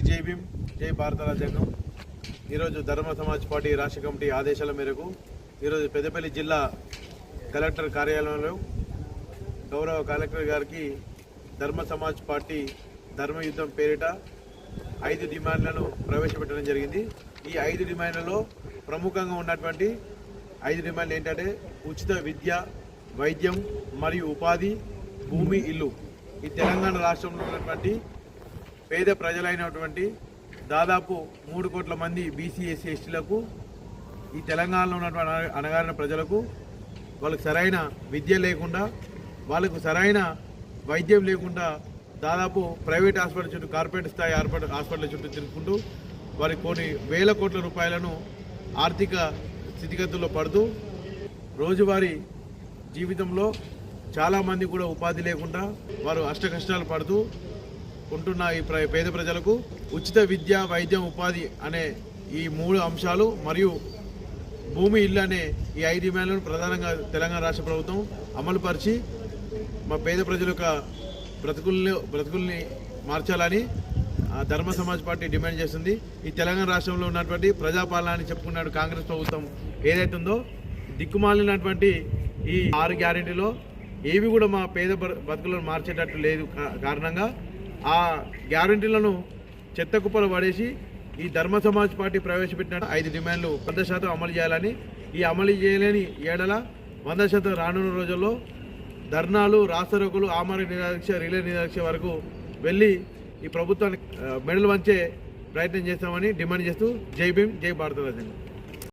జై భీమ్, జై భారత రాజ్యాంగం. ఈరోజు ధర్మ సమాజ్ పార్టీ రాష్ట్ర కమిటీ ఆదేశాల మేరకు ఈరోజు పెద్దపల్లి జిల్లా కలెక్టర్ కార్యాలయంలో గౌరవ కలెక్టర్ గారికి ధర్మ సమాజ్ పార్టీ ధర్మయుద్ధం పేరిట 5 డిమాండ్లను ప్రవేశపెట్టడం జరిగింది. ఈ 5 డిమాండ్లలో ప్రముఖంగా ఉన్నటువంటి 5 డిమాండ్లు ఏంటంటే ఉచిత విద్య, వైద్యం మరియు ఉపాధి, భూమి, ఇల్లు. ఈ తెలంగాణ రాష్ట్రంలో ఉన్నటువంటి పేద ప్రజలైనటువంటి దాదాపు 3 కోట్ల మంది బీసీ, ఎస్సీ, ఎస్టీలకు, ఈ తెలంగాణలో ఉన్నటువంటి అణగారిన ప్రజలకు వాళ్ళకు సరైన విద్య లేకుండా, వాళ్ళకు సరైన వైద్యం లేకుండా దాదాపు ప్రైవేట్ హాస్పిటల్ చుట్టూ, కార్పొరేట్ స్థాయి హాస్పిటల్ చుట్టూ తిరుగుకుంటూ వారికి కొన్ని వేల కోట్ల రూపాయలను ఆర్థిక స్థితిగతుల్లో పడుతూ రోజువారీ జీవితంలో చాలామంది కూడా ఉపాధి లేకుండా వారు అష్టకష్టాలు పడుతూ ఉంటున్న ఈ పేద ప్రజలకు ఉచిత విద్య, వైద్యం, ఉపాధి అనే ఈ 3 అంశాలు మరియు భూమి, ఇల్లు అనే ఈ 5 డిమాండ్లను ప్రధానంగా తెలంగాణ రాష్ట్ర ప్రభుత్వం అమలుపరిచి మా పేద ప్రజల యొక్క బ్రతుకుల్ని మార్చాలని ధర్మ సమాజ్ పార్టీ డిమాండ్ చేస్తుంది. ఈ తెలంగాణ రాష్ట్రంలో ఉన్నటువంటి ప్రజాపాలన అని చెప్పుకున్నాడు కాంగ్రెస్ ప్రభుత్వం ఏదైతుందో, దిక్కుమాలినటువంటి ఈ 6 గ్యారెంటీలో ఏవి కూడా మా పేద బతుకులను మార్చేటట్టు లేదు. కారణంగా ఆ గ్యారెంటీలను చెత్త కుప్పలు పడేసి ఈ ధర్మ సమాజ్ పార్టీ ప్రవేశపెట్టిన 5 డిమాండ్లు 100% అమలు చేయాలని, ఈ అమలు చేయలేని ఏడల 100% రానున్న రోజుల్లో ధర్నాలు, రాస్తారోకోలు, ఆమరణ నిరాదీక్ష, రిలే నిరాదీక్ష వరకు వెళ్ళి ఈ ప్రభుత్వానికి మెడలు వంచే ప్రయత్నం చేస్తామని డిమాండ్ చేస్తూ జై భీమ్, జై భారత రాజ్యాంగం.